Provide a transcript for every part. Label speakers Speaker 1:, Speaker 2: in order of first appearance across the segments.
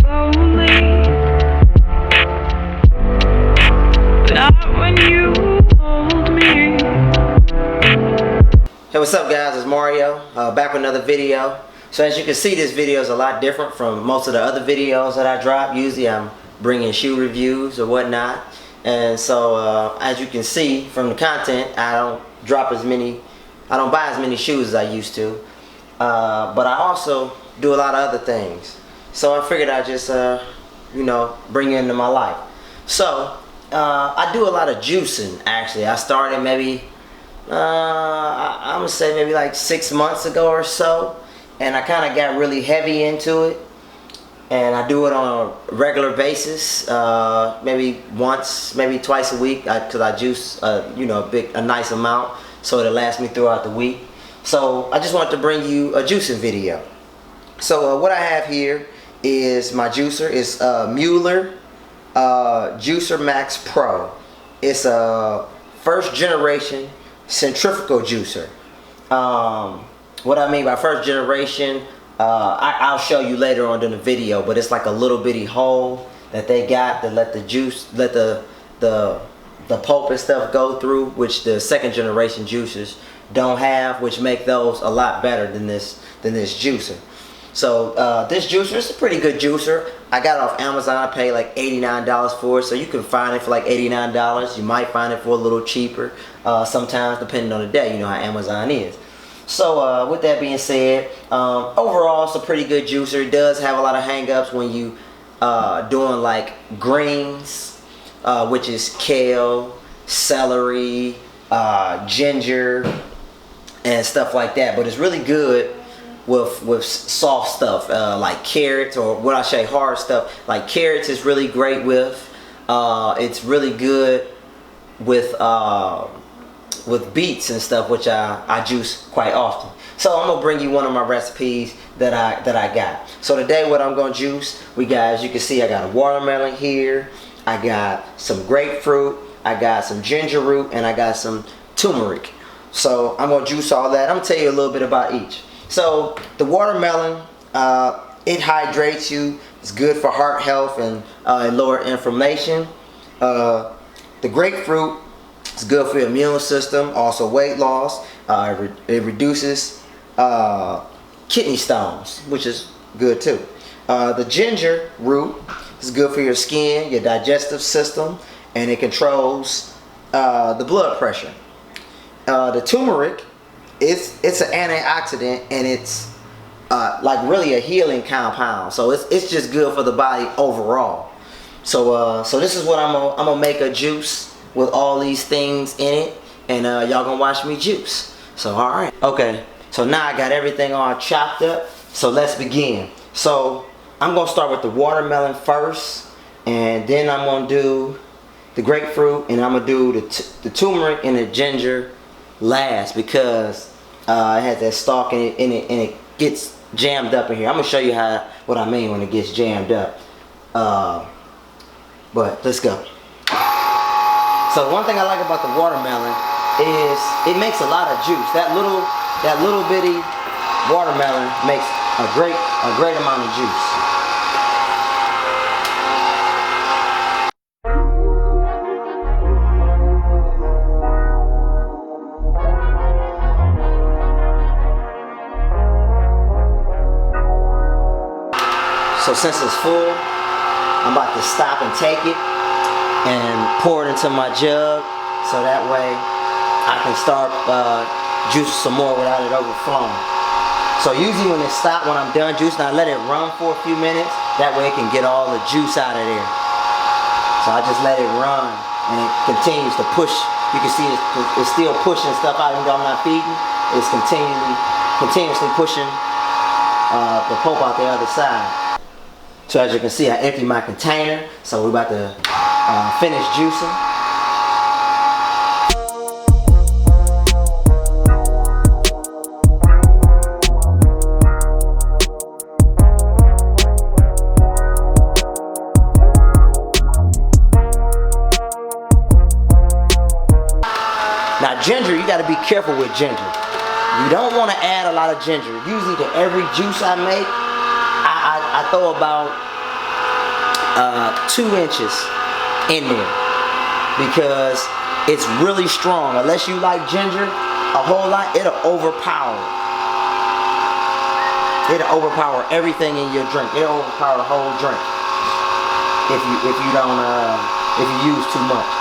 Speaker 1: Lonely, not when you hold me.
Speaker 2: Hey, what's up guys, it's Mario, back with another video. So as you can see, this video is a lot different from most of the other videos that I drop. Usually I'm bringing shoe reviews or whatnot. And so as you can see from the content, I don't buy as many shoes as I used to. But I also do a lot of other things. So I figured I'd just, bring it into my life. So I do a lot of juicing actually. I started maybe I'm gonna say maybe like 6 months ago or so, and I kind of got really heavy into it, and I do it on a regular basis, maybe once, maybe twice a week, because I juice a nice amount so it'll last me throughout the week. So I just wanted to bring you a juicing video. So what I have here is my juicer. It's Mueller Juicer Max Pro. It's a first generation centrifugal juicer. What I mean by first generation, I'll show you later on in the video, but it's like a little bitty hole that they got to let the juice, let the pulp and stuff go through, which the second generation juicers don't have, which make those a lot better than this juicer. So this juicer is a pretty good juicer. I got it off Amazon. I paid like $89 for it, so you can find it for like $89. You might find it for a little cheaper sometimes, depending on the day. You know how Amazon is. So with that being said, overall it's a pretty good juicer. It does have a lot of hang-ups when you doing like greens, which is kale, celery, ginger, and stuff like that. But it's really good with soft stuff like carrots, or what I say hard stuff like carrots is really great with. It's really good with beets and stuff, which I juice quite often. So I'm gonna bring you one of my recipes that I got. So today what I'm gonna juice, as you can see, I got a watermelon here, I got some grapefruit, I got some ginger root, and I got some turmeric. So I'm gonna juice all that. I'm gonna tell you a little bit about each. So the watermelon, it hydrates you. It's good for heart health and lower inflammation. The grapefruit is good for your immune system, also weight loss. It reduces kidney stones, which is good too. The ginger root is good for your skin, your digestive system, and it controls the blood pressure. The turmeric, it's an antioxidant, and it's like really a healing compound. So it's just good for the body overall. So this is what I'm gonna make a juice with all these things in it, and y'all gonna watch me juice. So all right, okay. So now I got everything all chopped up. So let's begin. So I'm gonna start with the watermelon first, and then I'm gonna do the grapefruit, and I'm gonna do the turmeric and the ginger last, because it has that stalk in it, and it gets jammed up in here. I'm gonna show you what I mean when it gets jammed up. But let's go. So one thing I like about the watermelon is it makes a lot of juice. That little bitty watermelon makes a great amount of juice. So since it's full, I'm about to stop and take it and pour it into my jug, so that way I can start juicing some more without it overflowing. So usually when I'm done juicing, I let it run for a few minutes. That way it can get all the juice out of there. So I just let it run, and it continues to push. You can see it's still pushing stuff out, even though I'm not feeding. It's continuously pushing the pulp out the other side. So as you can see, I emptied my container, so we're about to finish juicing. Now ginger, you gotta be careful with ginger. You don't wanna add a lot of ginger. Usually to every juice I make, I I throw about 2 inches in there because it's really strong. Unless you like ginger a whole lot, it'll overpower everything in your drink. It'll overpower the whole drink if you use too much.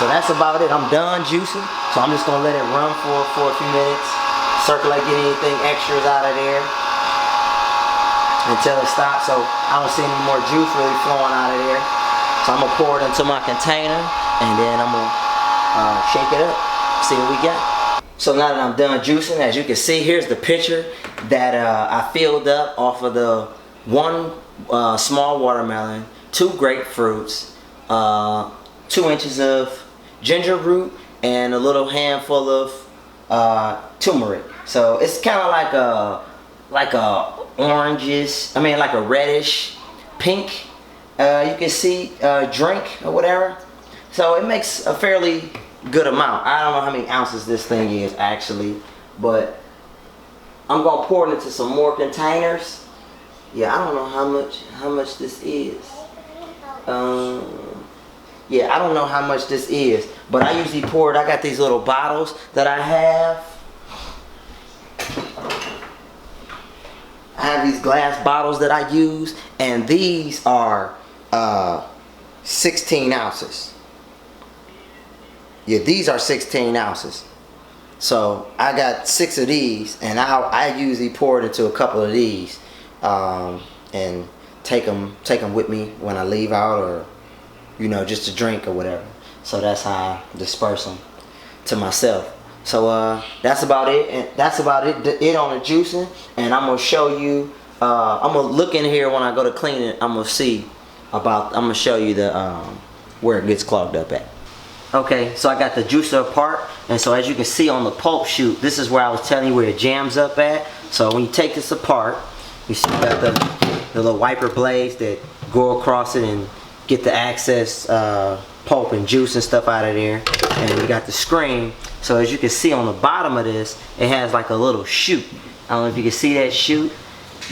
Speaker 2: So that's about it. I'm done juicing. So I'm just gonna let it run for a few minutes, circulate, get anything extras out of there until it stops. So I don't see any more juice really flowing out of there. So I'm gonna pour it into my container and then I'm gonna shake it up, see what we got. So now that I'm done juicing, as you can see, here's the pitcher that I filled up off of the 1 small watermelon, 2 grapefruits, 2 inches of ginger root, and a little handful of turmeric. So it's kind of like a oranges, like a reddish pink, you can see, drink or whatever. So it makes a fairly good amount. I don't know how many ounces this thing is actually, but I'm gonna pour it into some more containers. Yeah, I don't know how much this is. Yeah, I don't know how much this is, but I usually pour it. I got these little bottles that I have. I have these glass bottles that I use, and these are 16 ounces. Yeah, these are 16 ounces. So I got 6 of these, and I usually pour it into a couple of these, and take them with me when I leave out, or just to drink or whatever. So that's how I disperse them to myself. So that's about it, and that's about it on the juicing. And I'm gonna show you. I'm gonna look in here when I go to clean it. I'm gonna show you the where it gets clogged up at. Okay, so I got the juicer apart, and so as you can see on the pulp chute, this is where I was telling you where it jams up at. So when you take this apart, you see you got the little wiper blades that go across it and get the excess pulp and juice and stuff out of there. And then you got the screen. So as you can see on the bottom of this, it has like a little chute. I don't know if you can see that chute,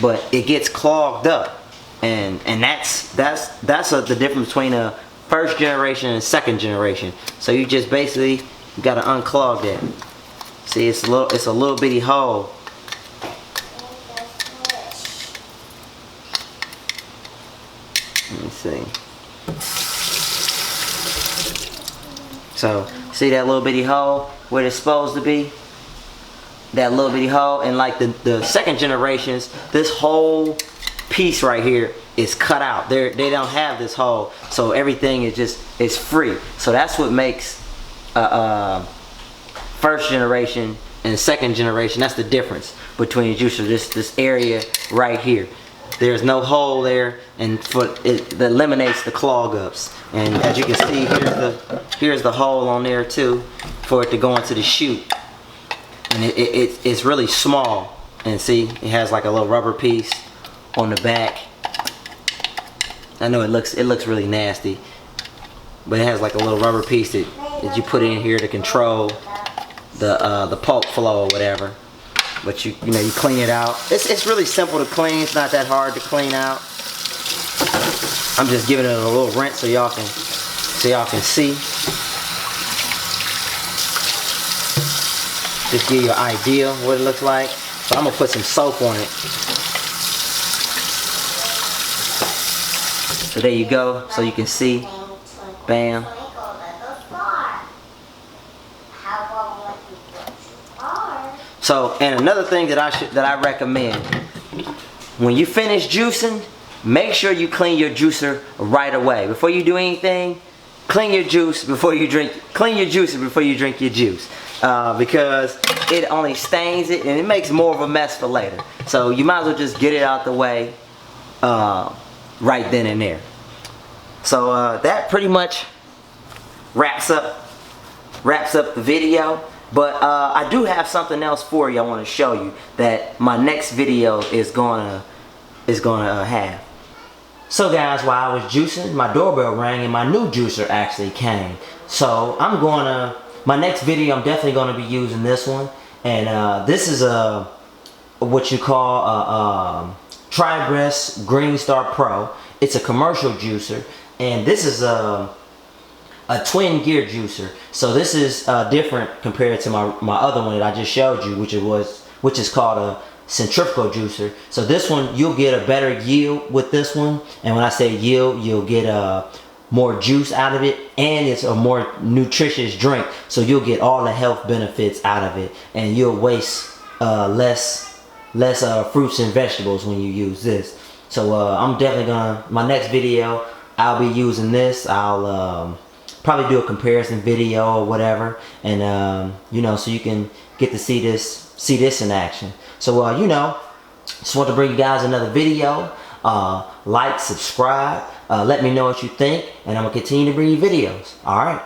Speaker 2: but it gets clogged up, and that's the difference between a first generation and second generation. So you just basically got to unclog that. See, it's a little bitty hole. Let me see. So see that little bitty hole where it's supposed to be? That little bitty hole. And like the second generations, this whole piece right here is cut out. They don't have this hole, so everything is free. So that's what makes first generation and second generation. That's the difference between the juicer. This area right here, there's no hole there, and it eliminates the clog ups. And as you can see, here's the hole on there too for it to go into the chute. And it's really small. And see, it has like a little rubber piece on the back. I know it looks really nasty, but it has like a little rubber piece that you put in here to control the pulp flow or whatever. But you clean it out. It's really simple to clean. It's not that hard to clean out. I'm just giving it a little rinse so y'all can see. Just give you an idea what it looks like. So I'm gonna put some soap on it. So there you go, so you can see. Bam. So, and another thing that I recommend, when you finish juicing, make sure you clean your juicer right away. Before you do anything, clean your juice before you drink. Clean your juicer before you drink your juice, because it only stains it and it makes more of a mess for later. So you might as well just get it out the way right then and there. So that pretty much wraps up the video. But I do have something else for you I want to show you that my next video is gonna have. So guys, while I was juicing, my doorbell rang and my new juicer actually came. So my next video I'm definitely gonna be using this one. And this is a what you call Trigress Green Star Pro. It's a commercial juicer, and this is a twin gear juicer. So this is different compared to my other one that I just showed you, which is called a centrifugal juicer. So this one, you'll get a better yield with this one, and when I say yield, you'll get more juice out of it, and it's a more nutritious drink, so you'll get all the health benefits out of it, and you'll waste less fruits and vegetables when you use this. So I'm definitely gonna, my next video, I'll be using this. I'll probably do a comparison video or whatever, and you know, so you can get to see this in action. So you know, just want to bring you guys another video. Like, subscribe, let me know what you think, and I'm gonna continue to bring you videos. All right.